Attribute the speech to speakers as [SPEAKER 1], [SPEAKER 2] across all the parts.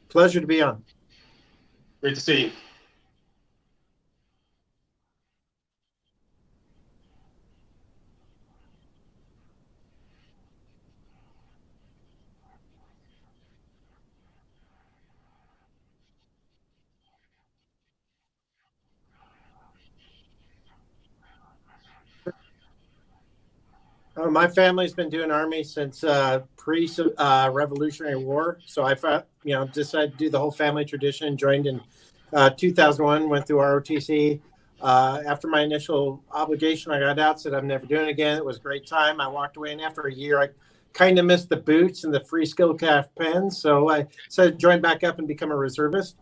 [SPEAKER 1] Pleasure to be on.
[SPEAKER 2] Great to see you.
[SPEAKER 1] My family's been doing Army since pre-Revolutionary War. So I, decided to do the whole family tradition. Joined in 2001, went through ROTC. After my initial obligation, I got out, said I'm never doing it again. It was a great time. I walked away, and after a year, I kind of missed the boots and the free skill calf pens. So I decided to join back up and become a reservist.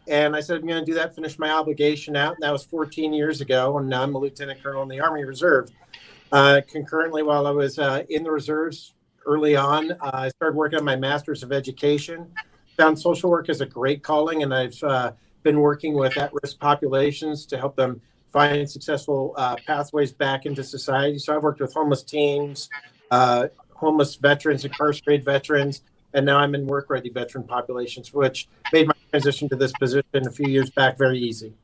[SPEAKER 1] And I said, I'm going to do that, finish my obligation out. And that was 14 years ago. And now I'm a lieutenant colonel in the Army Reserve. Concurrently, while I was in the reserves early on, I started working on my Master's of Education. Found social work as a great calling, and I've been working with at-risk populations to help them find successful pathways back into society. So I've worked with homeless teens, homeless veterans, incarcerated veterans, and now I'm in work-ready veteran populations, which made my transition to this position a few years back very easy.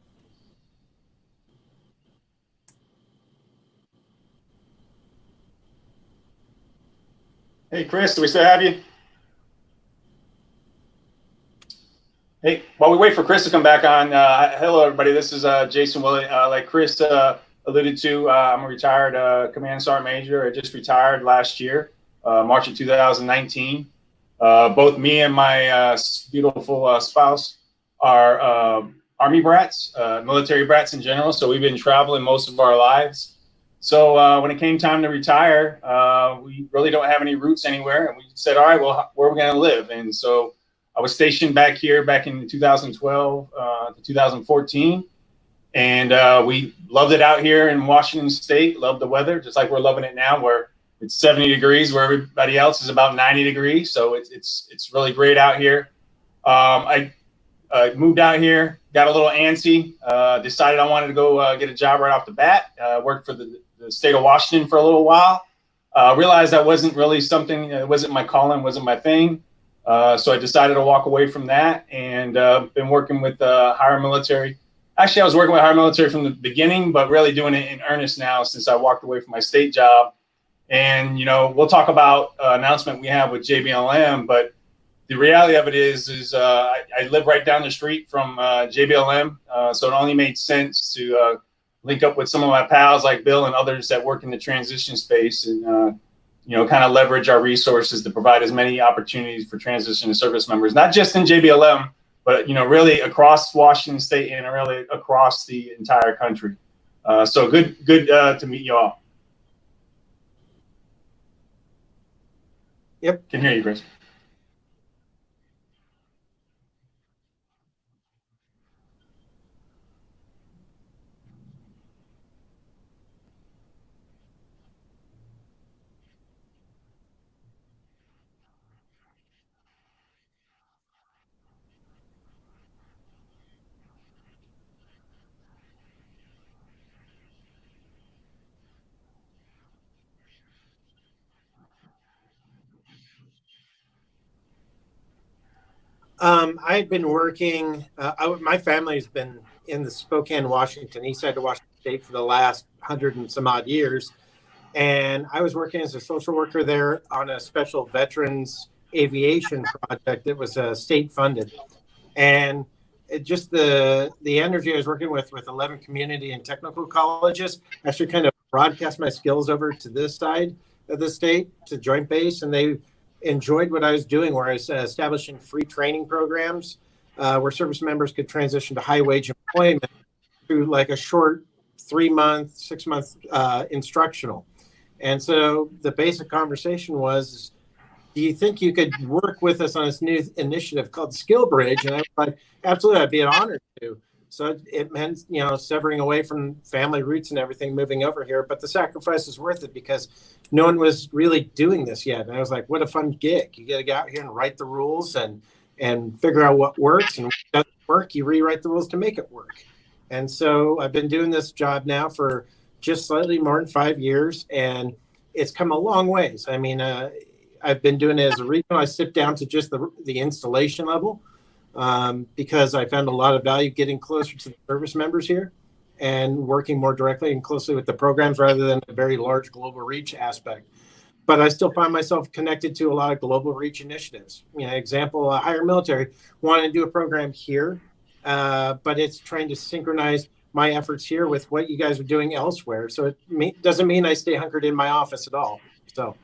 [SPEAKER 2] Hey, Chris, do we still have you? Hey, while we wait for Chris to come back on, hello, everybody. This is Jason Willett. Like Chris alluded to, I'm a retired Command Sergeant Major. I just retired last year, March of 2019. Both me and my beautiful spouse are Army brats, military brats in general. So we've been traveling most of our lives. So when it came time to retire, we really don't have any roots anywhere. And we said, all right, well, where are we going to live? And so I was stationed back here back in 2012 to 2014. And we loved it out here in Washington State, loved the weather, just like we're loving it now, where it's 70 degrees, where everybody else is about 90 degrees. So it's really great out here. I moved out here, got a little antsy, decided I wanted to go get a job right off the bat. Worked for the state of Washington for a little while. Realized that wasn't really something, it wasn't my calling, wasn't my thing. So I decided to walk away from that, and been working with HireMilitary. Actually, I was working with HireMilitary from the beginning, but really doing it in earnest now since I walked away from my state job. And, we'll talk about an announcement we have with JBLM, but the reality of it is I live right down the street from JBLM, so it only made sense to link up with some of my pals like Bill and others that work in the transition space, and kind of leverage our resources to provide as many opportunities for transition and service members, not just in JBLM, but really across Washington State and really across the entire country. So good to meet you all.
[SPEAKER 1] Yep,
[SPEAKER 2] can hear you, Chris.
[SPEAKER 1] I had been working, my family has been in the Spokane, Washington, east side of Washington State for the last 100 and some odd years. And I was working as a social worker there on a special veterans aviation project that was state funded. And just the energy I was working with 11 community and technical colleges actually kind of broadcast my skills over to this side of the state, to Joint Base, and they enjoyed what I was doing, where I was establishing free training programs where service members could transition to high wage employment through like a short 3-month, 6-month instructional. And so the basic conversation was, do you think you could work with us on this new initiative called Skill Bridge? And I was like, absolutely, I'd be an honor to. So it meant, severing away from family roots and everything, moving over here. But the sacrifice is worth it because no one was really doing this yet. And I was like, what a fun gig. You got to get out here and write the rules and figure out what works. And what doesn't work, you rewrite the rules to make it work. And so I've been doing this job now for just slightly more than 5 years. And it's come a long ways. I mean, I've been doing it as a regional. I sit down to just the installation level. because I found a lot of value getting closer to the service members here and working more directly and closely with the programs rather than a very large global reach aspect. But I still find myself connected to a lot of global reach initiatives. Example, HireMilitary wanted to do a program here, but it's trying to synchronize my efforts here with what you guys are doing elsewhere. So it doesn't mean I stay hunkered in my office at all. So.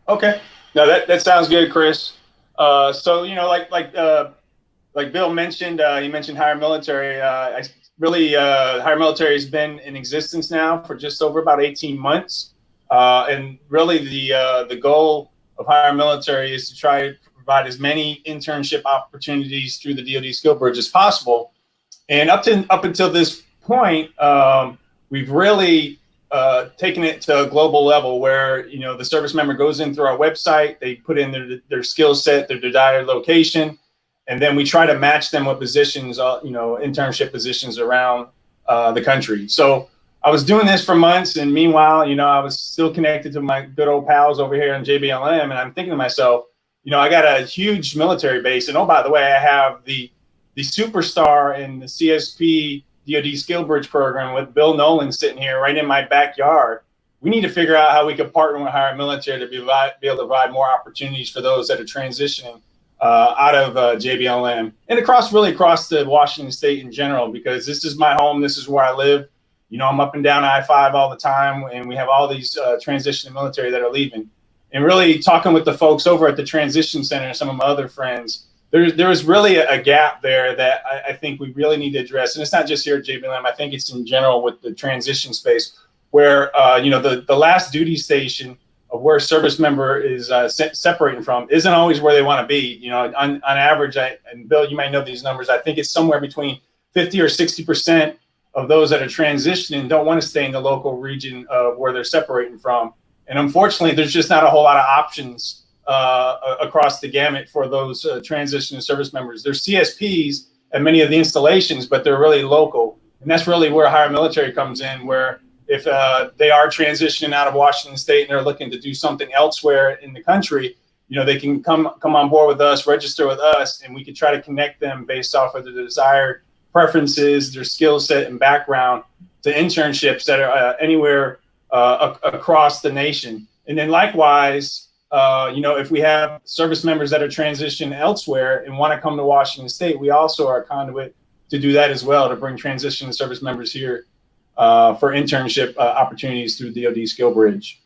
[SPEAKER 2] Okay. No, that sounds good, Chris. So like Bill mentioned, he mentioned HireMilitary. HireMilitary has been in existence now for just over about 18 months. And really the goal of HireMilitary is to try to provide as many internship opportunities through the DoD Skill Bridge as possible. And up until this point, we've really taken it to a global level where, the service member goes in through our website, they put in their skill set, their desired location, and then we try to match them with positions, internship positions around the country. So I was doing this for months, and meanwhile, I was still connected to my good old pals over here in JBLM, and I'm thinking to myself, I got a huge military base, and oh, by the way, I have the superstar in the CSP DoD Skill Bridge program with Bill Nolan sitting here right in my backyard. We need to figure out how we could partner with HireMilitary to be able to provide more opportunities for those that are transitioning out of JBLM and across the Washington State in general, because this is my home. This is where I live. I'm up and down I-5 all the time, and we have all these transitioning military that are leaving. And really talking with the folks over at the Transition Center and some of my other friends, there is really a gap there that I think we really need to address. And it's not just here at JBLM. I think it's in general with the transition space where, the last duty station of where a service member is separating from isn't always where they want to be. On average, and Bill, you might know these numbers, I think it's somewhere between 50 or 60% of those that are transitioning don't want to stay in the local region of where they're separating from. And unfortunately, there's just not a whole lot of options across the gamut for those transition service members. There's CSPs at many of the installations, but they're really local. And that's really where HireMilitary comes in, where if they are transitioning out of Washington State and they're looking to do something elsewhere in the country, they can come on board with us, register with us, and we can try to connect them based off of their desired preferences, their skill set and background to internships that are anywhere across the nation. And then likewise, if we have service members that are transitioned elsewhere and want to come to Washington State, we also are a conduit to do that as well, to bring transition service members here for internship opportunities through DoD Skill Bridge.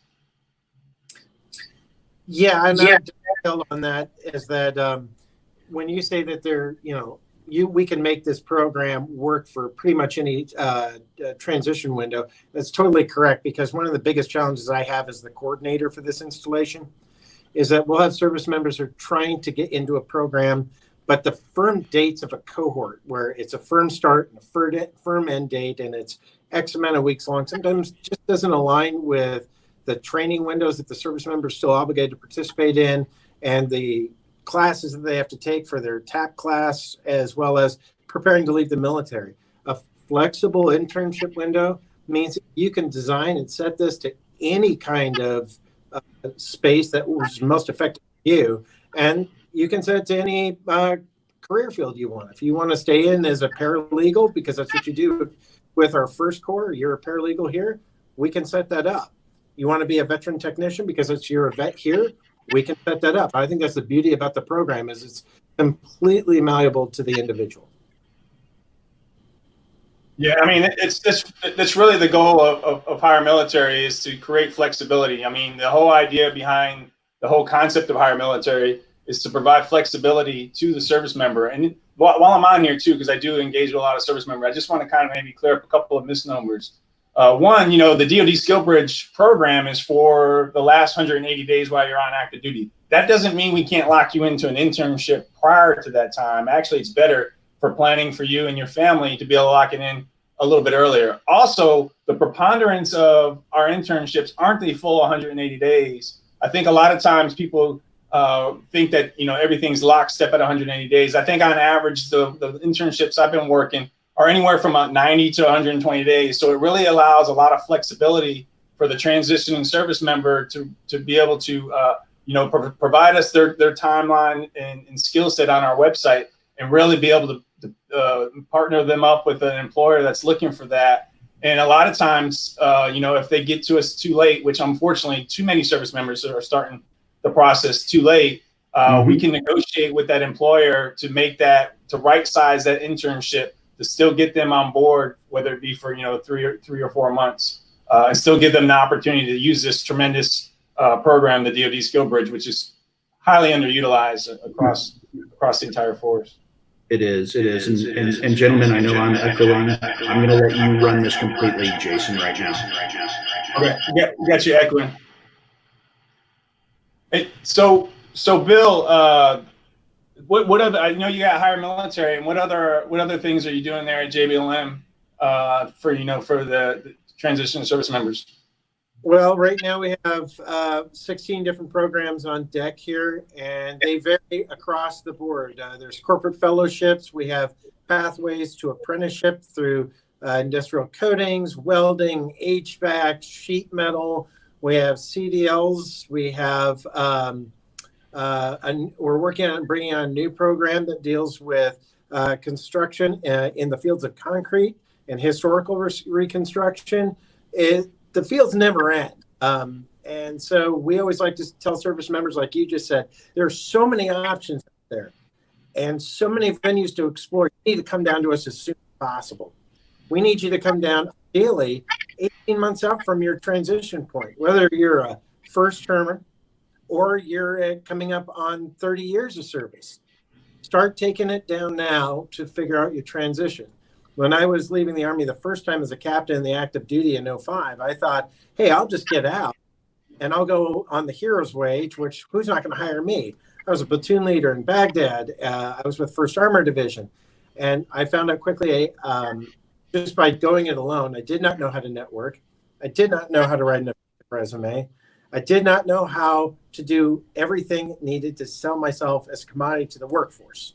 [SPEAKER 1] Yeah, and I detail on that is that when you say that we can make this program work for pretty much any transition window, that's totally correct, because one of the biggest challenges I have as the coordinator for this installation is that we'll have service members who are trying to get into a program, but the firm dates of a cohort where it's a firm start and a firm end date and it's X amount of weeks long sometimes just doesn't align with the training windows that the service member is still obligated to participate in and the classes that they have to take for their TAP class, as well as preparing to leave the military. A flexible internship window means you can design and set this to any kind of space that was most effective for you, and you can set it to any career field you want. If you want to stay in as a paralegal, because that's what you do with our first corps, you're a paralegal here, we can set that up. You want to be a veteran technician because you're a vet here, we can set that up. I think that's the beauty about the program, is it's completely malleable to the individual.
[SPEAKER 2] Yeah, I mean, that's really the goal of HireMilitary, is to create flexibility. I mean, the whole idea behind the whole concept of HireMilitary is to provide flexibility to the service member. And while I'm on here too, because I do engage with a lot of service members, I just want to kind of maybe clear up a couple of misnomers. One, the DoD Skill Bridge program is for the last 180 days while you're on active duty. That doesn't mean we can't lock you into an internship prior to that time. Actually, it's better for planning for you and your family to be able to lock it in a little bit earlier. Also, the preponderance of our internships aren't the full 180 days. I think a lot of times people think that, everything's lockstep at 180 days. I think on average, the internships I've been working are anywhere from about 90 to 120 days. So it really allows a lot of flexibility for the transitioning service member to be able to, provide us their timeline and skill set on our website, and really be able to partner them up with an employer that's looking for that. And a lot of times, if they get to us too late, which unfortunately too many service members are starting the process too late, we can negotiate with that employer to to right size that internship to still get them on board, whether it be for 3 or 4 months, and still give them the opportunity to use this tremendous program, the DoD Skill Bridge, which is highly underutilized across the entire force.
[SPEAKER 3] It is. And gentlemen, I know I'm echoing. I'm going to let you run this completely, Jason, right now.
[SPEAKER 2] Okay, got you echoing. Hey, so Bill, what other? I know you got HireMilitary, and what other things are you doing there at JBLM for the transition service members?
[SPEAKER 1] Well, right now we have 16 different programs on deck here, and they vary across the board. There's corporate fellowships. We have pathways to apprenticeship through industrial coatings, welding, HVAC, sheet metal. We have CDLs. We have we're working on bringing on a new program that deals with construction in the fields of concrete and historical reconstruction. The fields never end. And so we always like to tell service members, like you just said, there are so many options out there and so many venues to explore. You need to come down to us as soon as possible. We need you to come down ideally 18 months out from your transition point, whether you're a first termer or you're coming up on 30 years of service. Start taking it down now to figure out your transition. When I was leaving the Army the first time as a captain in the active duty in 2005, I thought, hey, I'll just get out and I'll go on the hero's wage, which who's not going to hire me? I was a platoon leader in Baghdad. I was with 1st Armored Division. And I found out quickly, just by going it alone, I did not know how to network. I did not know how to write a resume. I did not know how to do everything needed to sell myself as a commodity to the workforce.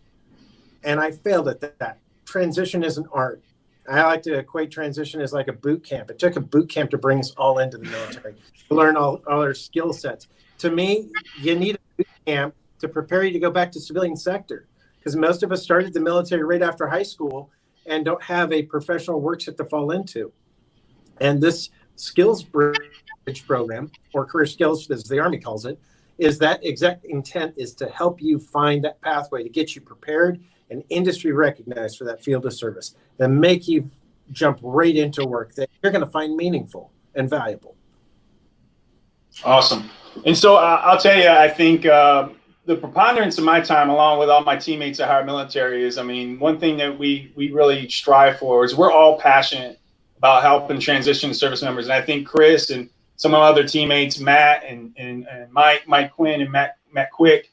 [SPEAKER 1] And I failed at that. Transition is an art. I like to equate transition as like a boot camp. It took a boot camp to bring us all into the military, to learn all our skill sets. To me, you need a boot camp to prepare you to go back to civilian sector, because most of us started the military right after high school and don't have a professional work set to fall into. And this skills bridge program, or career skills as the Army calls it, is that exact intent, is to help you find that pathway to get you prepared and industry recognized for that field of service, and make you jump right into work that you're going to find meaningful and valuable.
[SPEAKER 2] Awesome. And so I'll tell you, I think the preponderance of my time, along with all my teammates at HireMilitary, is, one thing that we really strive for is we're all passionate about helping transition service members. And I think Chris and some of my other teammates, Matt and Mike Quinn and Matt Quick,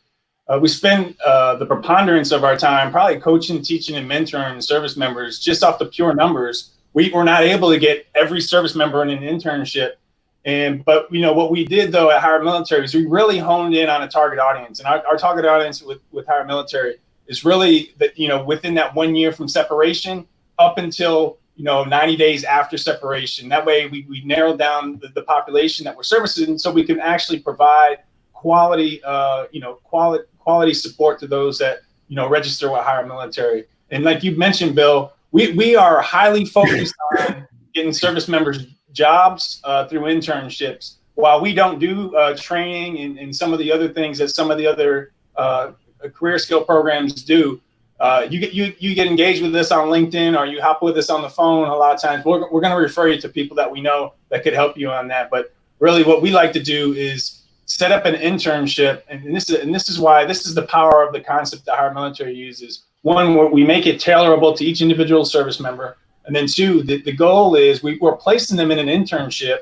[SPEAKER 2] we spend the preponderance of our time probably coaching, teaching, and mentoring service members just off the pure numbers. We were not able to get every service member in an internship. But what we did though at HireMilitary is we really honed in on a target audience. And our target audience with HireMilitary is really that, within that 1 year from separation up until 90 days after separation. That way we narrowed down the population that we're servicing, so we can actually provide quality support to those that register with HireMilitary. And like you mentioned, Bill, we are highly focused on getting service members jobs through internships. While we don't do training and some of the other things that some of the other career skill programs do, you get engaged with us on LinkedIn, or you hop with us on the phone. A lot of times we're going to refer you to people that we know that could help you on that. But really what we like to do is set up an internship. And this is why this is the power of the concept that HireMilitary uses. One, we make it tailorable to each individual service member. And then two, the goal is we're placing them in an internship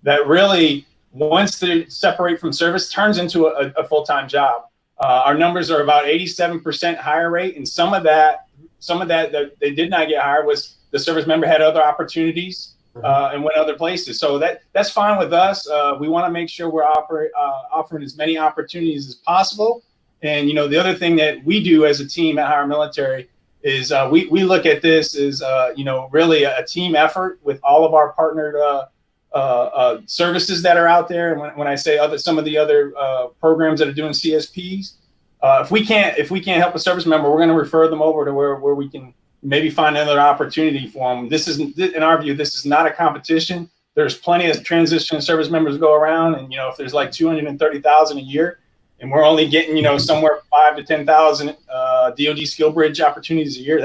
[SPEAKER 2] that really, once they separate from service, turns into a full-time job. Our numbers are about 87% hire rate, and some of that that they did not get hired was the service member had other opportunities and went other places. So that's fine with us. We want to make sure we're offering as many opportunities as possible. And, the other thing that we do as a team at HireMilitary is we look at this as, really a team effort with all of our partnered services that are out there. And when I say some of the other programs that are doing CSPs, if we can't help a service member, we're going to refer them over to where we can maybe find another opportunity for them. This isn't, in our view, this is not a competition. There's plenty of transition service members go around, and if there's like 230,000 a year, and we're only getting somewhere 5 to 10,000 DoD skill bridge opportunities a year,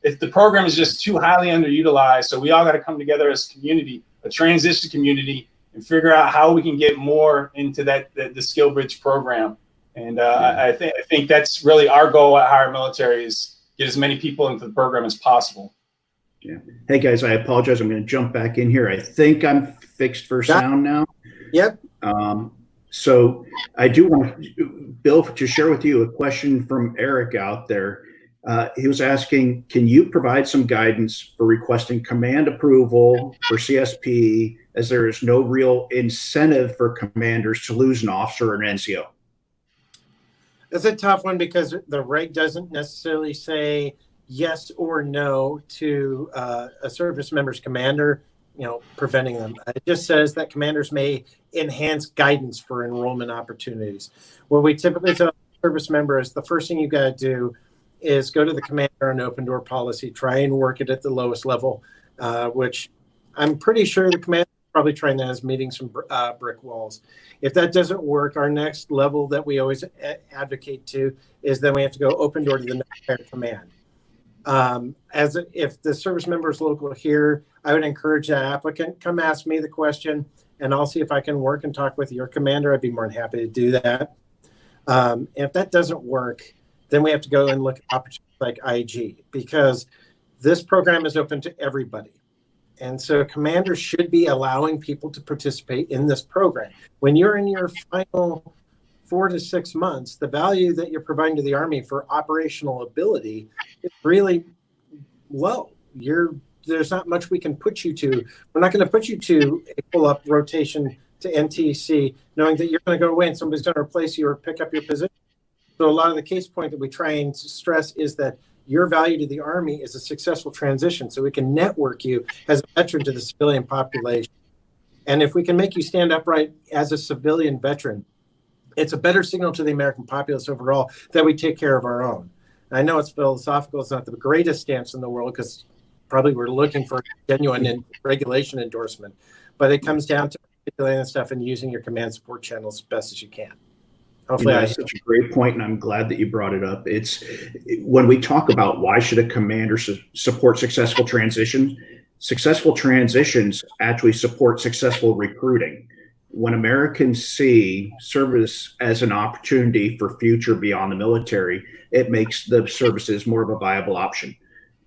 [SPEAKER 2] if the program is just too highly underutilized. So we all got to come together as a community, a transition community, and figure out how we can get more into the skill bridge program. And I think that's really our goal at HireMilitary, is get as many people into the program as possible.
[SPEAKER 3] Yeah. Hey guys, I apologize. I'm going to jump back in here. I think I'm fixed for sound now.
[SPEAKER 1] Yep.
[SPEAKER 3] So I do want Bill to share with you a question from Eric out there. He was asking, can you provide some guidance for requesting command approval for CSP, as there is no real incentive for commanders to lose an officer or an NCO?
[SPEAKER 1] It's a tough one because the reg doesn't necessarily say yes or no to a service member's commander, preventing them. It just says that commanders may enhance guidance for enrollment opportunities. What we typically tell a service member is the first thing you got to do is go to the commander on open door policy, try and work it at the lowest level, which I'm pretty sure the commander is probably trying that as meeting some brick walls. If that doesn't work, our next level that we always advocate to is then we have to go open door to the next higher command. If the service member is local here, I would encourage that applicant, come ask me the question, and I'll see if I can work and talk with your commander. I'd be more than happy to do that. If that doesn't work, then we have to go and look at opportunities like IG, because this program is open to everybody. And so commanders should be allowing people to participate in this program. When you're in your final 4 to 6 months, the value that you're providing to the Army for operational ability is really low. There's not much we can put you to. We're not going to put you to a pull-up rotation to NTC, knowing that you're going to go away and somebody's going to replace you or pick up your position. So a lot of the case point that we try and stress is that your value to the Army is a successful transition, so we can network you as a veteran to the civilian population. And if we can make you stand upright as a civilian veteran, it's a better signal to the American populace overall that we take care of our own. I know it's philosophical. It's not the greatest stance in the world, because probably we're looking for genuine regulation endorsement. But it comes down to articulating stuff and using your command support channels as best as you can. Hopefully,
[SPEAKER 3] that's such a great point, and I'm glad that you brought it up. It's when we talk about why should a commander support successful transitions, successful transitions actually support successful recruiting. When Americans see service as an opportunity for future beyond the military, it makes the services more of a viable option.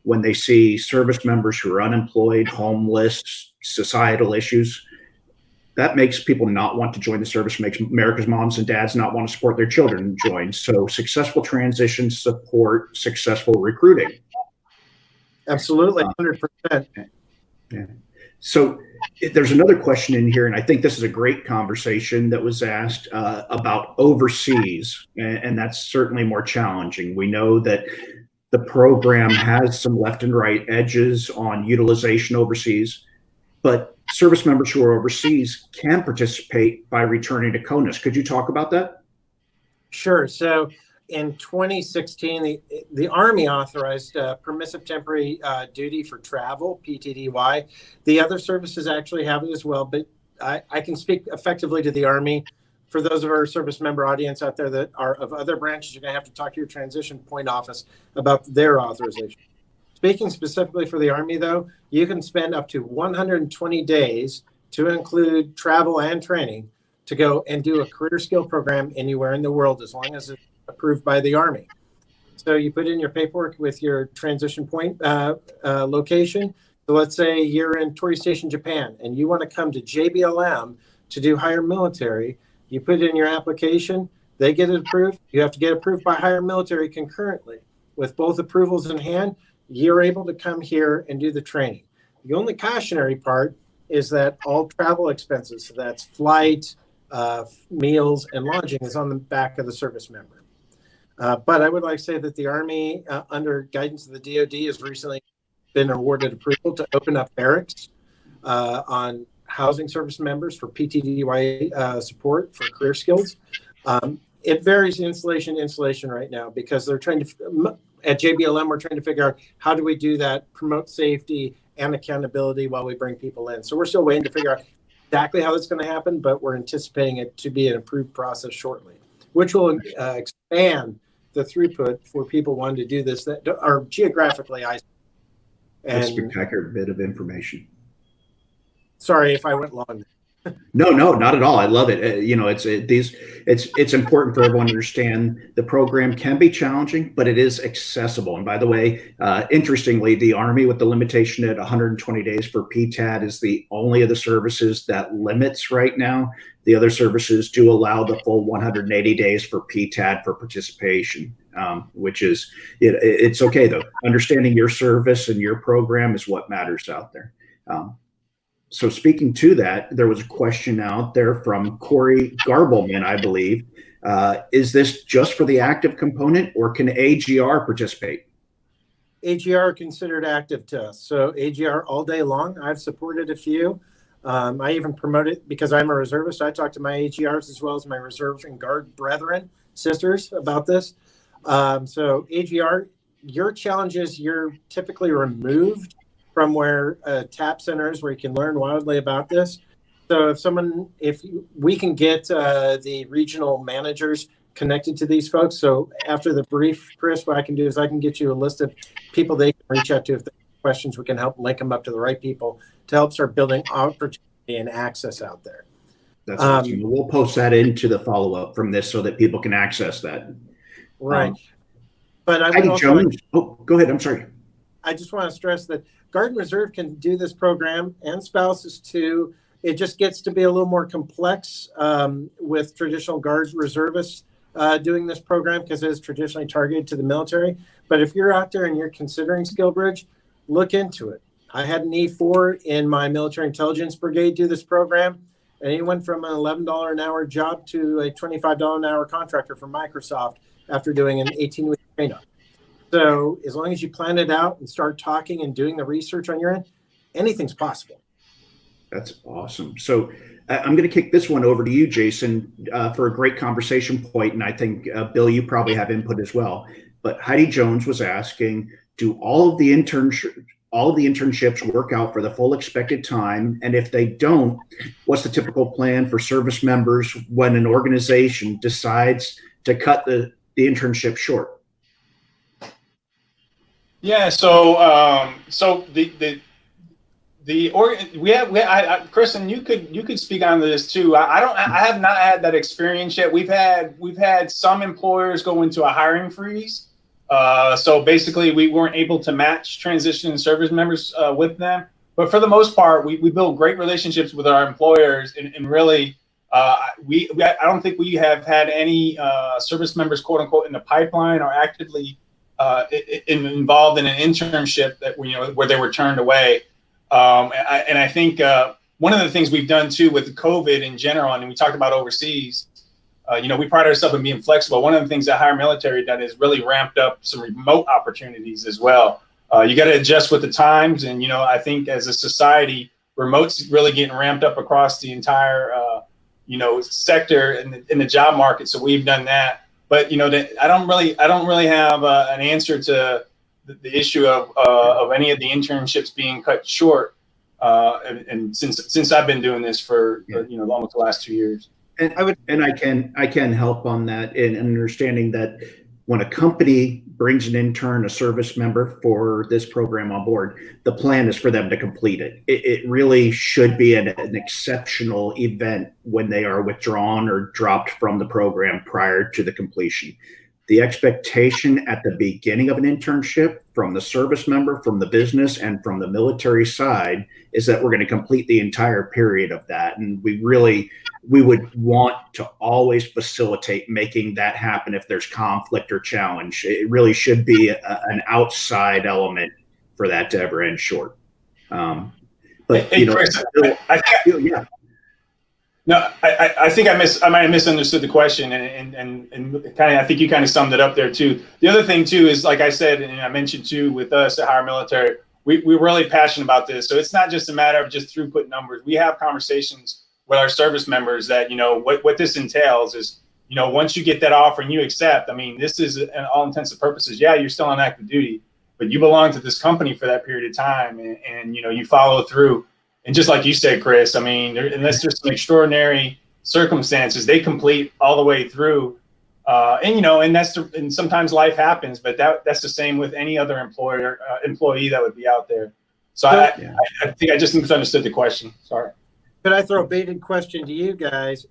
[SPEAKER 3] When they see service members who are unemployed, homeless, societal issues, that makes people not want to join the service, makes America's moms and dads not want to support their children join. So successful transitions support successful recruiting.
[SPEAKER 1] Absolutely, 100%.
[SPEAKER 3] Yeah. So there's another question in here, and I think this is a great conversation that was asked about overseas, and that's certainly more challenging. We know that the program has some left and right edges on utilization overseas, but service members who are overseas can participate by returning to CONUS. Could you talk about that?
[SPEAKER 1] Sure. So in 2016, the Army authorized permissive temporary duty for travel, PTDY. The other services actually have it as well, but I can speak effectively to the Army. For those of our service member audience out there that are of other branches, you're going to have to talk to your transition point office about their authorization. Speaking specifically for the Army, though, you can spend up to 120 days, to include travel and training, to go and do a career skill program anywhere in the world, as long as it's approved by the Army. So you put in your paperwork with your transition point location. So let's say you're in Torii Station, Japan, and you want to come to JBLM to do HireMilitary. You put in your application, they get it approved. You have to get approved by HireMilitary concurrently. With both approvals in hand, you're able to come here and do the training. The only cautionary part is that all travel expenses, so that's flight, meals, and lodging, is on the back of the service member. But I would like to say that the Army, under guidance of the DoD, has recently been awarded approval to open up barracks on housing service members for PTDY support for career skills. It varies installation to installation right now because they're trying to, at JBLM, we're trying to figure out how do we do that, promote safety and accountability while we bring people in. So we're still waiting to figure out exactly how that's going to happen, but we're anticipating it to be an improved process shortly, which will expand the throughput for people wanting to do this that are geographically isolated.
[SPEAKER 3] That's a spectacular bit of information.
[SPEAKER 1] Sorry if I went long.
[SPEAKER 3] No, not at all. I love it. It's important for everyone to understand the program can be challenging, but it is accessible. And by the way, interestingly, the Army, with the limitation at 120 days for PTAD, is the only of the services that limits right now. The other services do allow the full 180 days for PTAD for participation, which is, it's okay though. Understanding your service and your program is what matters out there. So speaking to that, there was a question out there from Corey Garbleman, I believe. Is this just for the active component, or can AGR participate?
[SPEAKER 1] AGR considered active to us. So AGR all day long. I've supported a few. I even promote it because I'm a reservist. I talk to my AGRs as well as my reserve and guard brethren, sisters, about this. So AGR, your challenges, you're typically removed from where TAP centers where you can learn wildly about this. So if we can get the regional managers connected to these folks. So after the brief, Chris, what I can do is I can get you a list of people they can reach out to if they have questions. We can help link them up to the right people to help start building opportunity and access out there.
[SPEAKER 3] That's awesome. We'll post that into the follow-up from this so that people can access that.
[SPEAKER 1] Right. But I
[SPEAKER 3] would also go ahead. I'm sorry.
[SPEAKER 1] I just want to stress that Guard and Reserve can do this program, and spouses too. It just gets to be a little more complex with traditional Guard reservists doing this program because it is traditionally targeted to the military. But if you're out there and you're considering SkillBridge, look into it. I had an E4 in my military intelligence brigade do this program, and he went from an $11 an hour job to a $25 an hour contractor for Microsoft after doing an 18-week training. So as long as you plan it out and start talking and doing the research on your end, anything's possible.
[SPEAKER 3] That's awesome. So I'm going to kick this one over to you, Jason, for a great conversation point. And I think, Bill, you probably have input as well. But Heidi Jones was asking, do all of the internships work out for the full expected time? And if they don't, what's the typical plan for service members when an organization decides to cut the internship short?
[SPEAKER 2] Yeah, so Chris, and you could speak on this too. I have not had that experience yet. We've had some employers go into a hiring freeze. So basically we weren't able to match transition service members with them. But for the most part, we build great relationships with our employers, and really I don't think we have had any service members, quote unquote, in the pipeline or actively involved in an internship that where they were turned away. And I think one of the things we've done too with COVID in general, and we talked about overseas, we pride ourselves in being flexible. One of the things that HireMilitary done is really ramped up some remote opportunities as well. You got to adjust with the times, and I think as a society, remote's really getting ramped up across the entire sector in the job market. So we've done that. But I don't really have an answer to the issue of any of the internships being cut short. And since I've been doing this for almost the last 2 years,
[SPEAKER 3] and I can help on that in understanding that when a company brings an intern, a service member for this program on board, the plan is for them to complete it. It really should be an exceptional event when they are withdrawn or dropped from the program prior to the completion. The expectation at the beginning of an internship from the service member, from the business, and from the military side is that we're going to complete the entire period of that. And we would want to always facilitate making that happen if there's conflict or challenge. It really should be an outside element for that to ever end short. But
[SPEAKER 2] hey, Chris,
[SPEAKER 3] yeah.
[SPEAKER 2] No, I think I might have misunderstood the question, and kind of I think you kind of summed it up there too. The other thing too is, like I said, and I mentioned too, with us at HireMilitary, we're really passionate about this. So it's not just a matter of just throughput numbers. We have conversations with our service members that, what this entails is, once you get that offer and you accept, I mean, this is, in all intents and purposes, yeah, you're still on active duty, but you belong to this company for that period of time, and you follow through. And just like you said, Chris, I mean, unless there's some extraordinary circumstances, they complete all the way through. And sometimes life happens, but that's the same with any other employee that would be out there. So I think I just misunderstood the question. Sorry.
[SPEAKER 1] Could I throw a baited question to you guys?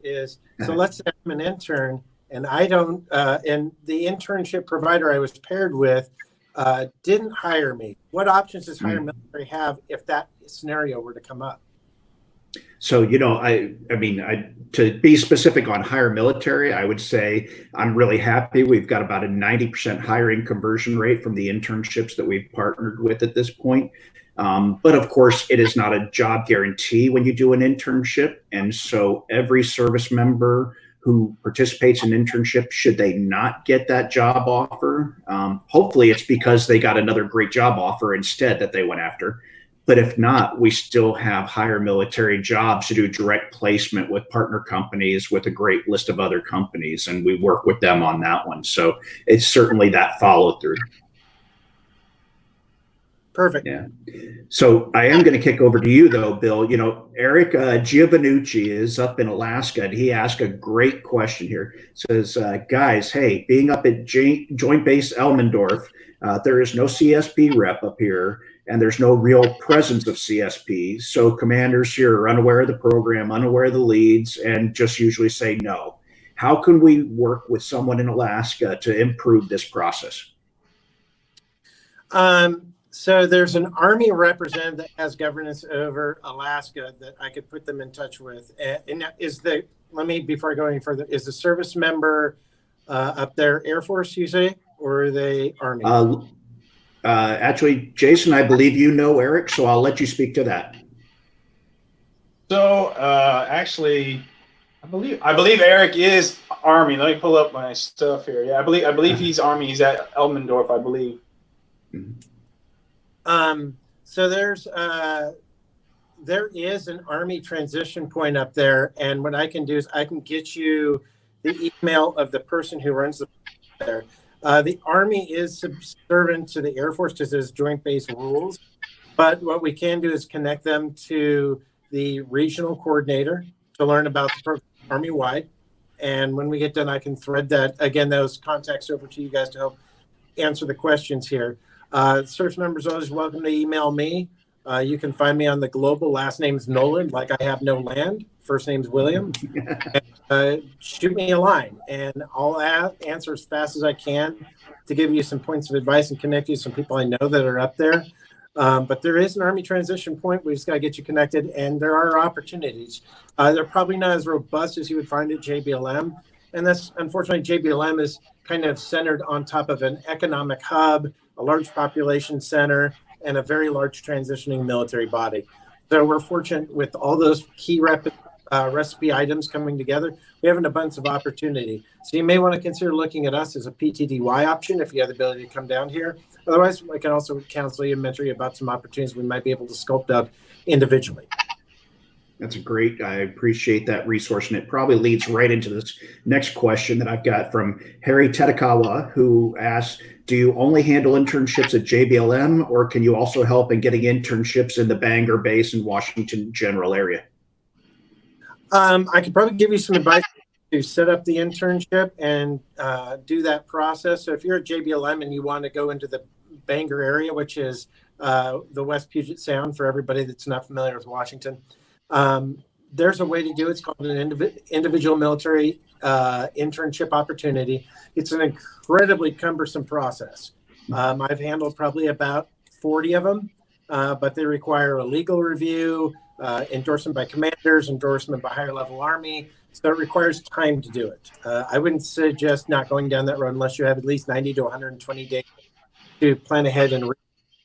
[SPEAKER 1] So let's say I'm an intern and I don't, and the internship provider I was paired with didn't hire me. What options does HireMilitary have if that scenario were to come up?
[SPEAKER 3] So, I mean, to be specific on HireMilitary, I would say I'm really happy. We've got about a 90% hiring conversion rate from the internships that we've partnered with at this point. But of course, it is not a job guarantee when you do an internship. And so every service member who participates in internship, should they not get that job offer, hopefully it's because they got another great job offer instead that they went after. But if not, we still have HireMilitary jobs to do direct placement with partner companies with a great list of other companies, and we work with them on that one. So it's certainly that follow through.
[SPEAKER 1] Perfect.
[SPEAKER 3] Yeah. So I am going to kick over to you, though, Bill. Eric Giovannucci is up in Alaska, and he asked a great question here. Says, guys, hey, being up at Joint Base Elmendorf, there is no CSP rep up here, and there's no real presence of CSP. So commanders here are unaware of the program, unaware of the leads, and just usually say no. How can we work with someone in Alaska to improve this process?
[SPEAKER 1] So there's an Army representative that has governance over Alaska that I could put them in touch with. And before I go any further, is the service member up there Air Force, you say, or are they Army?
[SPEAKER 3] Actually, Jason, I believe you know Eric, so I'll let you speak to that.
[SPEAKER 2] So actually, I believe Eric is Army. Let me pull up my stuff here. Yeah, I believe he's Army. He's at Elmendorf, I believe.
[SPEAKER 3] Mm-hmm.
[SPEAKER 1] So there is an Army transition point up there, and what I can do is I can get you the email of the person who runs there. The Army is subservient to the Air Force because there's joint base rules, but what we can do is connect them to the regional coordinator to learn about the program Army-wide. And when we get done, I can thread those contacts over to you guys to help answer the questions here. Service members are always welcome to email me. You can find me on the global. Last name's Nolan, like I have no land. First name's William. Shoot me a line, and I'll answer as fast as I can to give you some points of advice and connect you to some people I know that are up there. But there is an Army transition point. We just got to get you connected, and there are opportunities. They're probably not as robust as you would find at JBLM. And that's, unfortunately, JBLM is kind of centered on top of an economic hub, a large population center, and a very large transitioning military body. So we're fortunate with all those key recipe items coming together. We have an abundance of opportunity. So you may want to consider looking at us as a PTDY option if you have the ability to come down here. Otherwise, I can also counsel you and mentor you about some opportunities we might be able to sculpt up individually.
[SPEAKER 3] That's great. I appreciate that resource. And it probably leads right into this next question that I've got from Harry Tedakawa, who asks, do you only handle internships at JBLM, or can you also help in getting internships in the Bangor base and Washington general area?
[SPEAKER 1] I could probably give you some advice to set up the internship and do that process. So if you're at JBLM and you want to go into the Bangor area, which is the West Puget Sound for everybody that's not familiar with Washington, there's a way to do it. It's called an individual military internship opportunity. It's an incredibly cumbersome process. I've handled probably about 40 of them, but they require a legal review, endorsement by commanders, endorsement by higher level Army. So it requires time to do it. I wouldn't suggest not going down that road unless you have at least 90 to 120 days to plan ahead and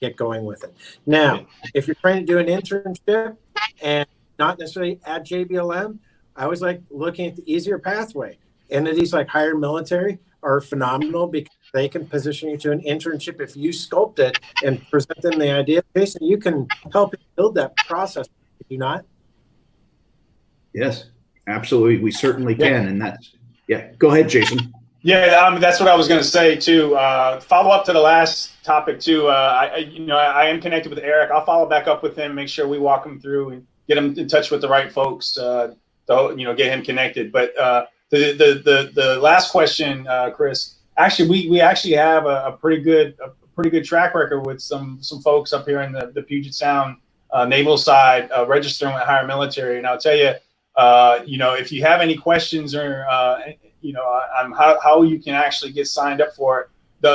[SPEAKER 1] get going with it. Now, if you're trying to do an internship and not necessarily at JBLM, I was like looking at the easier pathway. Entities like HireMilitary are phenomenal because they can position you to an internship if you sculpt it and present them the idea. Jason, you can help build that process. Could you not?
[SPEAKER 3] Yes, absolutely. We certainly can. And that's, go ahead, Jason.
[SPEAKER 2] Yeah, that's what I was going to say too. Follow up to the last topic too. I am connected with Eric. I'll follow back up with him, make sure we walk him through and get him in touch with the right folks. To get him connected. But the last question, Chris. Actually, we actually have a pretty good track record with some folks up here in the Puget Sound naval side registering with HireMilitary. And I'll tell you, if you have any questions or on how you can actually get signed up for it,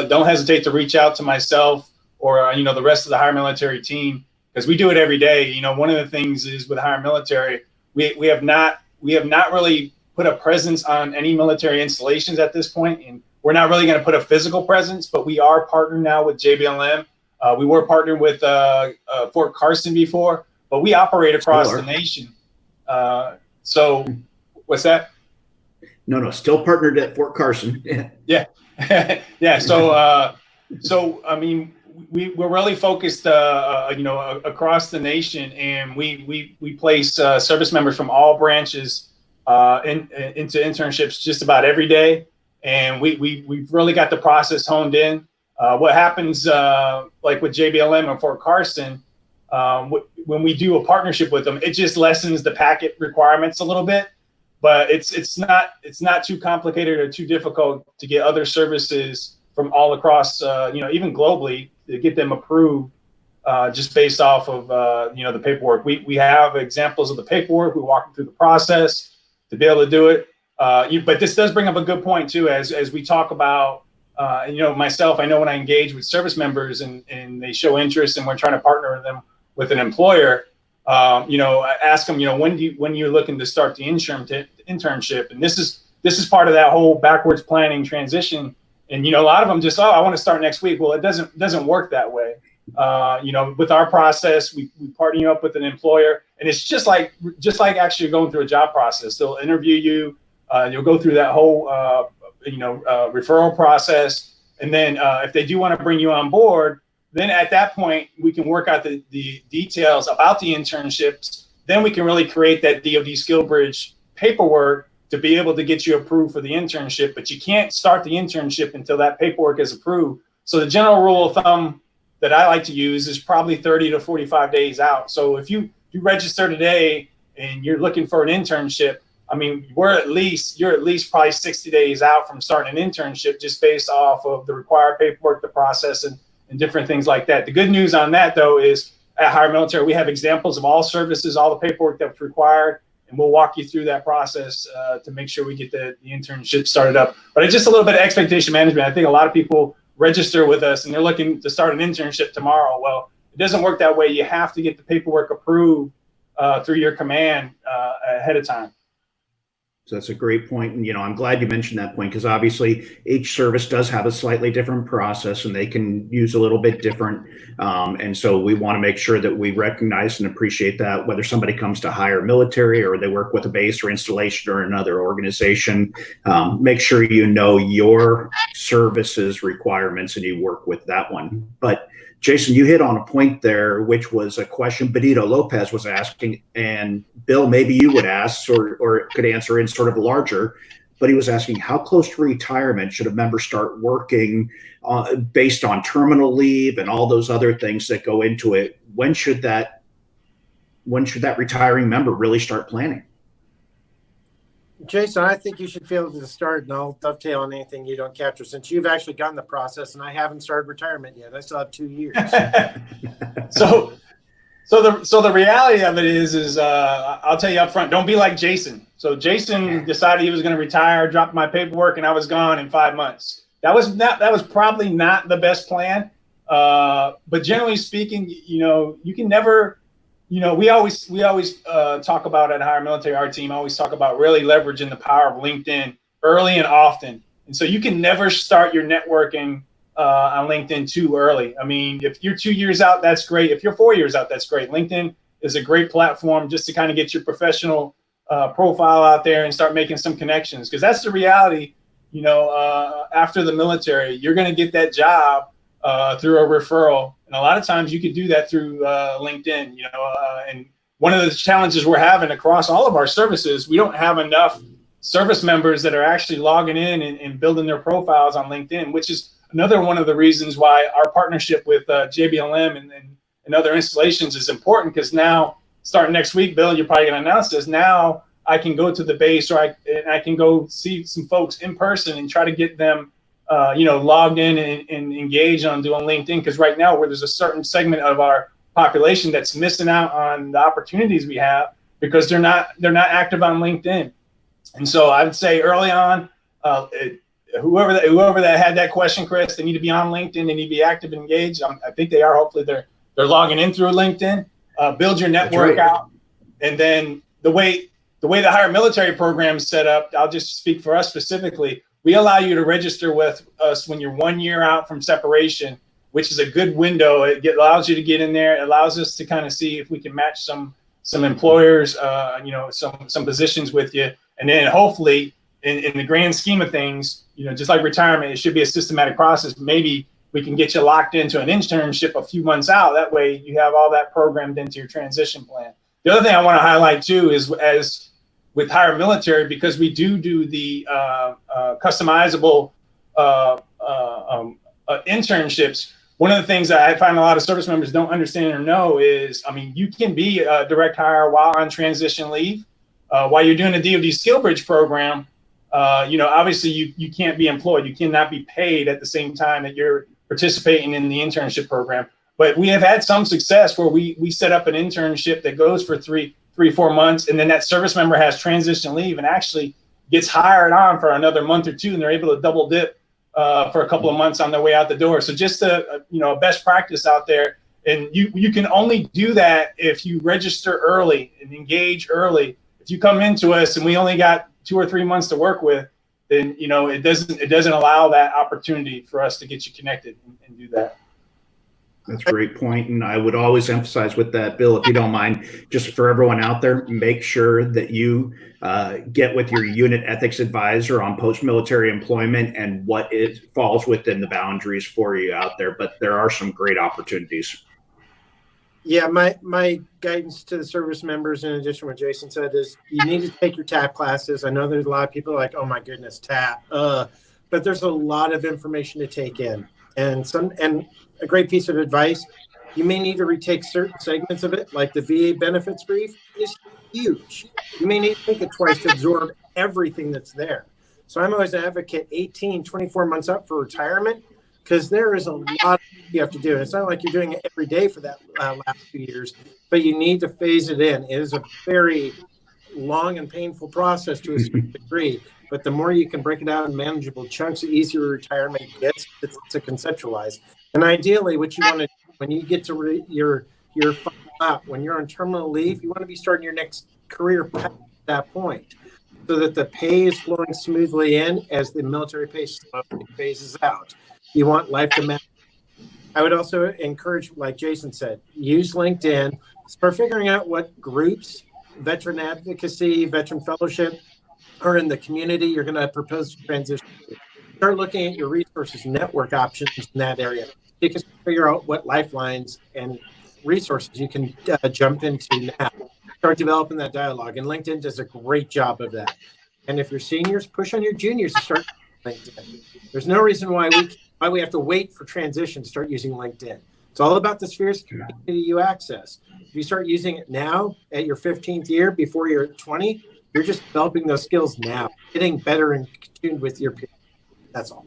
[SPEAKER 2] don't hesitate to reach out to myself or the rest of the HireMilitary team, because we do it every day. One of the things is with HireMilitary, we have not really put a presence on any military installations at this point, and we're not really going to put a physical presence, but we are partnered now with JBLM. We were partnered with Fort Carson before, but we operate across the nation. So what's that?
[SPEAKER 3] No, still partnered at Fort Carson.
[SPEAKER 2] Yeah. Yeah. So I mean, we're really focused, across the nation, and we place service members from all branches into internships just about every day. And we've really got the process honed in. What happens, like with JBLM or Fort Carson, when we do a partnership with them, it just lessens the packet requirements a little bit. But it's not too complicated or too difficult to get other services from all across, even globally, to get them approved, just based off of the paperwork. We have examples of the paperwork. We walk them through the process to be able to do it. But this does bring up a good point too, as we talk about, myself. I know when I engage with service members and they show interest and we're trying to partner them with an employer. I ask them, when you're looking to start the internship, and this is part of that whole backwards planning transition. And a lot of them just, I want to start next week. Well, it doesn't work that way. With our process, we partner you up with an employer, and it's just like actually going through a job process. They'll interview you, you'll go through that whole referral process, and then if they do want to bring you on board, then at that point, we can work out the details about the internships. Then we can really create that DoD Skill Bridge paperwork to be able to get you approved for the internship. But you can't start the internship until that paperwork is approved. So the general rule of thumb that I like to use is probably 30 to 45 days out. So if you register today and you're looking for an internship, I mean, you're at least probably 60 days out from starting an internship, just based off of the required paperwork, the process, and different things like that. The good news on that, though, is at HireMilitary, we have examples of all services, all the paperwork that's required, and we'll walk you through that process to make sure we get the internship started up. But it's just a little bit of expectation management. I think a lot of people register with us and they're looking to start an internship tomorrow. Well, it doesn't work that way. You have to get the paperwork approved through your command ahead of time.
[SPEAKER 3] So that's a great point. And, I'm glad you mentioned that point, because obviously each service does have a slightly different process and they can use a little bit different. And so we want to make sure that we recognize and appreciate that, whether somebody comes to HireMilitary or they work with a base or installation or another organization, make sure you know your services requirements and you work with that one. But Jason, you hit on a point there, which was a question Benito Lopez was asking, and Bill, maybe you would ask or could answer in sort of larger, but he was asking, how close to retirement should a member start working based on terminal leave and all those other things that go into it? When should that retiring member really start planning?
[SPEAKER 1] Jason, I think you should feel able to start, and I'll dovetail on anything you don't capture, since you've actually gotten the process and I haven't started retirement yet. I still have 2 years.
[SPEAKER 2] So the reality of it is I'll tell you up front, don't be like Jason. So Jason decided he was going to retire, dropped my paperwork, and I was gone in 5 months. That was probably not the best plan. But generally speaking, you can never, we always talk about at HireMilitary, our team always talk about really leveraging the power of LinkedIn early and often. And so you can never start your networking on LinkedIn too early. I mean, if you're 2 years out, that's great. If you're 4 years out, that's great. LinkedIn is a great platform just to kind of get your professional profile out there and start making some connections, because that's the reality. After the military, you're going to get that job through a referral, and a lot of times you could do that through LinkedIn. And one of the challenges we're having across all of our services, we don't have enough service members that are actually logging in and building their profiles on LinkedIn, which is another one of the reasons why our partnership with JBLM and other installations is important, because now, starting next week, Bill, you're probably going to announce this, now I can go to the base, or I can go see some folks in person and try to get them logged in and engaged on doing LinkedIn, because right now, where there's a certain segment of our population that's missing out on the opportunities we have because they're not active on LinkedIn. And so I would say early on, whoever that had that question, Chris, they need to be on LinkedIn. They need to be active and engaged. I think they are. Hopefully they're logging in through LinkedIn. Build your network out, and then the way the HireMilitary program is set up, I'll just speak for us specifically. We allow you to register with us when you're 1 year out from separation, which is a good window. It allows you to get in there. It allows us to kind of see if we can match some employers, some positions with you. And then hopefully, in the grand scheme of things, just like retirement, it should be a systematic process. Maybe we can get you locked into an internship a few months out. That way you have all that programmed into your transition plan. The other thing I want to highlight too is, as with HireMilitary, because we do the customizable internships, one of the things that I find a lot of service members don't understand or know is, you can be a direct hire while on transition leave. While you're doing the DoD Skill Bridge program, obviously you can't be employed. You cannot be paid at the same time that you're participating in the internship program. But we have had some success where we set up an internship that goes for 3-4 months, and then that service member has transition leave and actually gets hired on for another month or two, and they're able to double dip for a couple of months on their way out the door. So just a best practice out there. And you can only do that if you register early and engage early. If you come into us and we only got 2 or 3 months to work with, then it doesn't allow that opportunity for us to get you connected and do that.
[SPEAKER 3] That's a great point. And I would always emphasize with that, Bill, if you don't mind, just for everyone out there, make sure that you get with your unit ethics advisor on post-military employment and what it falls within the boundaries for you out there. But there are some great opportunities.
[SPEAKER 1] Yeah, my guidance to the service members, in addition to what Jason said, is you need to take your TAP classes. I know there's a lot of people like, oh my goodness, TAP. But there's a lot of information to take in. And a great piece of advice, you may need to retake certain segments of it, like the VA benefits brief is huge. You may need to take it twice to absorb everything that's there. So I'm always an advocate 24 months up for retirement, because there is a lot you have to do. And it's not like you're doing it every day for that last 2 years, but you need to phase it in. It is a very long and painful process to a certain degree, but the more you can break it out in manageable chunks, the easier retirement gets to conceptualize. And ideally, what you want to do when you get to your up, when you're on terminal leave, you want to be starting your next career path at that point, so that the pay is flowing smoothly in as the military pay slowly phases out. You want life to matter. I would also encourage, like Jason said, use LinkedIn. Start figuring out what groups, veteran advocacy, veteran fellowship, are in the community you're going to propose to transition to. Start looking at your resources, network options in that area. You can figure out what lifelines and resources you can jump into now. Start developing that dialogue, and LinkedIn does a great job of that. And if you're seniors, push on your juniors to start LinkedIn. There's no reason why we have to wait for transition to start using LinkedIn. It's all about the spheres of community you access. If you start using it now at your 15th year before you're 20, you're just developing those skills now, getting better and tuned with your peers. That's all.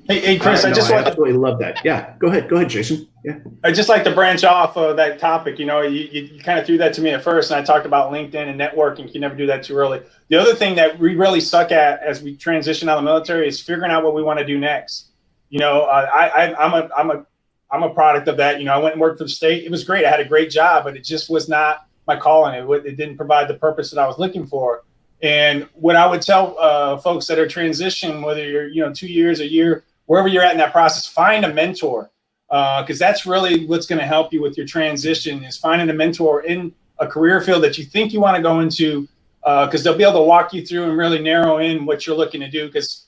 [SPEAKER 2] Hey, Chris, I
[SPEAKER 3] absolutely love that. Yeah, go ahead, Jason. Yeah,
[SPEAKER 2] I just like to branch off of that topic. You kind of threw that to me at first, and I talked about LinkedIn and networking. You can never do that too early. The other thing that we really suck at as we transition out of the military is figuring out what we want to do next. I'm a product of that. I went and worked for the state. It was great. I had a great job, but it just was not my calling. It didn't provide the purpose that I was looking for. And what I would tell folks that are transitioning, whether you're 2 years, a year, wherever you're at in that process, find a mentor, because that's really what's going to help you with your transition, is finding a mentor in a career field that you think you want to go into, because they'll be able to walk you through and really narrow in what you're looking to do, because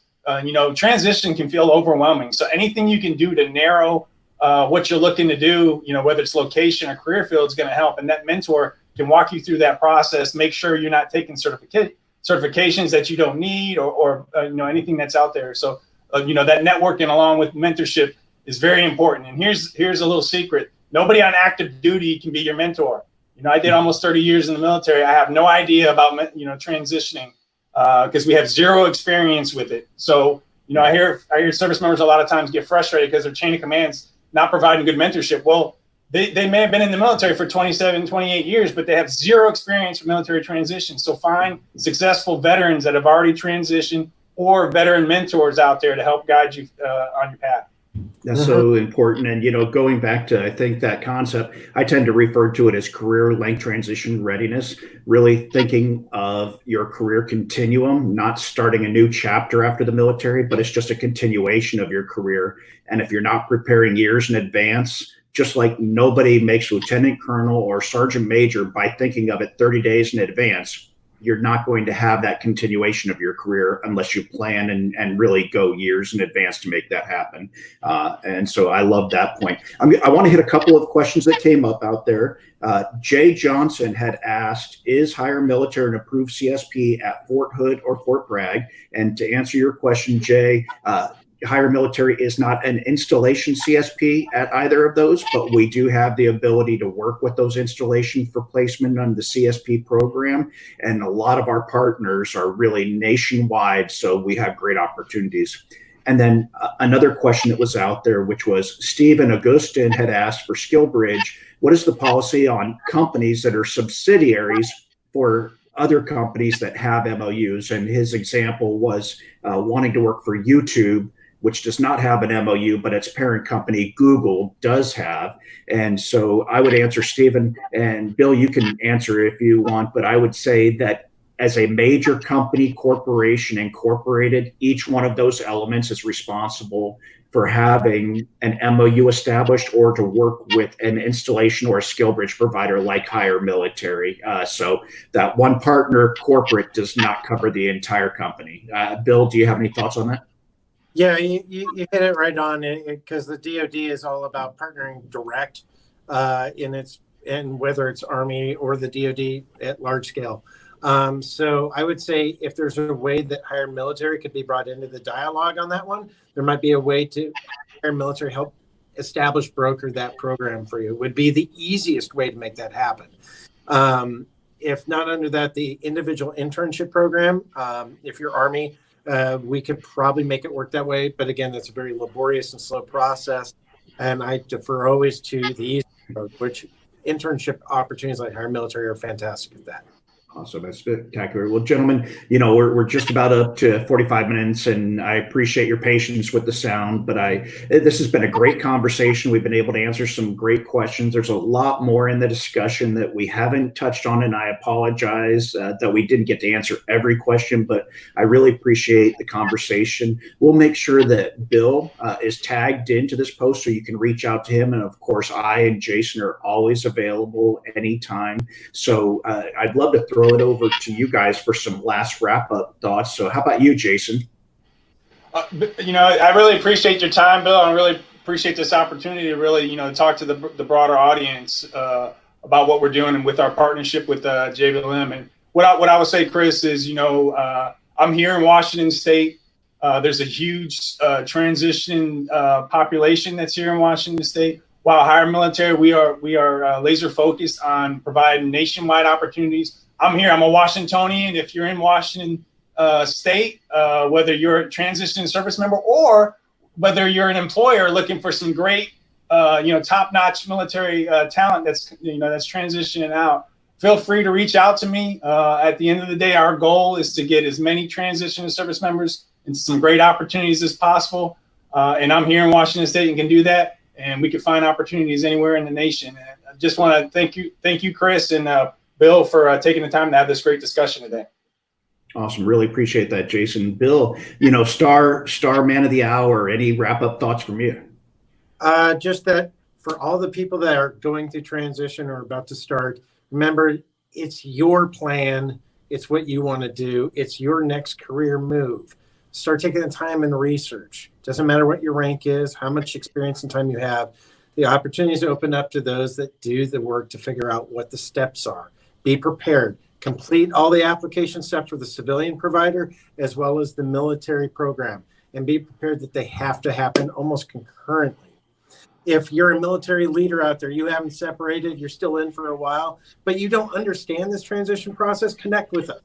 [SPEAKER 2] transition can feel overwhelming. So anything you can do to narrow what you're looking to do, whether it's location or career field, is going to help. And that mentor can walk you through that process, make sure you're not taking certifications that you don't need, or anything that's out there. So that networking along with mentorship is very important. And here's a little secret: nobody on active duty can be your mentor. I did almost 30 years in the military. I have no idea about transitioning, because we have zero experience with it. So I hear service members a lot of times get frustrated because their chain of command's not providing good mentorship. Well, they may have been in the military for 27, 28 years, but they have zero experience with military transition. So find successful veterans that have already transitioned, or veteran mentors out there to help guide you on your path.
[SPEAKER 3] That's so important. And, going back to, I think, that concept, I tend to refer to it as career length transition readiness, really thinking of your career continuum, not starting a new chapter after the military, but it's just a continuation of your career. And if you're not preparing years in advance, just like nobody makes lieutenant colonel or sergeant major by thinking of it 30 days in advance, you're not going to have that continuation of your career unless you plan and really go years in advance to make that happen. And so I love that point. I want to hit a couple of questions that came up out there. Jay Johnson had asked, is HireMilitary an approved CSP at Fort Hood or Fort Bragg? And to answer your question, Jay, HireMilitary is not an installation CSP at either of those, but we do have the ability to work with those installations for placement on the CSP program. And a lot of our partners are really nationwide, so we have great opportunities. And then another question that was out there, which was Stephen Augustin had asked for SkillBridge, what is the policy on companies that are subsidiaries for other companies that have MOUs? And his example was wanting to work for YouTube, which does not have an MOU, but its parent company, Google, does have. And so I would answer, Stephen, and Bill, you can answer if you want, but I would say that as a major company, corporation, incorporated, each one of those elements is responsible for having an MOU established or to work with an installation or a SkillBridge provider like HireMilitary. So that one partner corporate does not cover the entire company. Bill, do you have any thoughts on that?
[SPEAKER 1] Yeah, you hit it right on, because the DoD is all about partnering direct in whether it's Army or the DoD at large scale. So I would say if there's a way that HireMilitary could be brought into the dialogue on that one, there might be a way to HireMilitary help establish, broker that program for you. It would be the easiest way to make that happen. If not under that, the individual internship program, if you're Army, we could probably make it work that way. But again, that's a very laborious and slow process. And I defer always to the easy road, which internship opportunities like HireMilitary are fantastic at that.
[SPEAKER 3] Awesome. That's spectacular. Well, gentlemen, we're just about up to 45 minutes, and I appreciate your patience with the sound, but this has been a great conversation. We've been able to answer some great questions. There's a lot more in the discussion that we haven't touched on, and I apologize that we didn't get to answer every question, but I really appreciate the conversation. We'll make sure that Bill is tagged into this post so you can reach out to him. And of course, I and Jason are always available anytime. So I'd love to throw it over to you guys for some last wrap-up thoughts. So how about you, Jason?
[SPEAKER 2] I really appreciate your time, Bill. I really appreciate this opportunity to really, talk to the broader audience about what we're doing and with our partnership with JBLM. And what I would say, Chris, is, I'm here in Washington State. There's a huge transition population that's here in Washington State. While HireMilitary, we are laser focused on providing nationwide opportunities. I'm here. I'm a Washingtonian. If you're in Washington State, whether you're a transitioning service member or whether you're an employer looking for some great, top-notch military talent that's transitioning out, feel free to reach out to me. At the end of the day, our goal is to get as many transitioning service members into some great opportunities as possible. And I'm here in Washington State and can do that. And we can find opportunities anywhere in the nation. And I just want to thank you, Chris, and Bill, for taking the time to have this great discussion today.
[SPEAKER 3] Awesome. Really appreciate that, Jason. Bill, star man of the hour. Any wrap up thoughts from you?
[SPEAKER 1] Just that for all the people that are going through transition or about to start, remember it's your plan. It's what you want to do. It's your next career move. Start taking the time and research. Doesn't matter what your rank is, how much experience and time you have. The opportunities open up to those that do the work to figure out what the steps are. Be prepared. Complete all the application steps for the civilian provider as well as the military program, and be prepared that they have to happen almost concurrently. If you're a military leader out there, you haven't separated, you're still in for a while, but you don't understand this transition process, connect with us.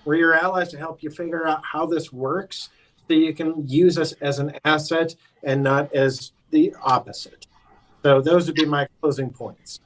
[SPEAKER 1] We're your allies to help you figure out how this works so you can use us as an asset and not as the opposite. So those would be my closing points.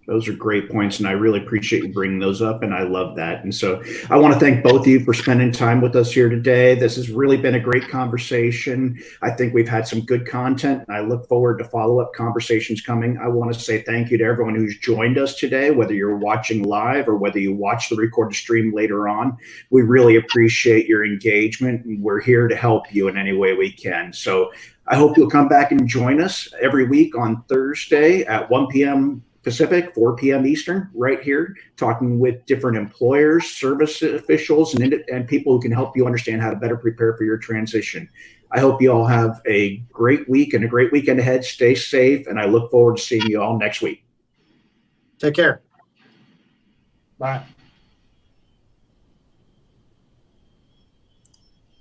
[SPEAKER 3] Those are great points, and I really appreciate you bringing those up, and I love that. And so I want to thank both of you for spending time with us here today. This has really been a great conversation. I think we've had some good content, and I look forward to follow-up conversations coming. I want to say thank you to everyone who's joined us today, whether you're watching live or whether you watch the recorded stream later on. We really appreciate your engagement, and we're here to help you in any way we can. So I hope you'll come back and join us every week on Thursday at 1 p.m. Pacific, 4 p.m. Eastern, right here, talking with different employers, service officials, and people who can help you understand how to better prepare for your transition. I hope you all have a great week and a great weekend ahead. Stay safe, and I look forward to seeing you all next week.
[SPEAKER 1] Take care.
[SPEAKER 2] Bye.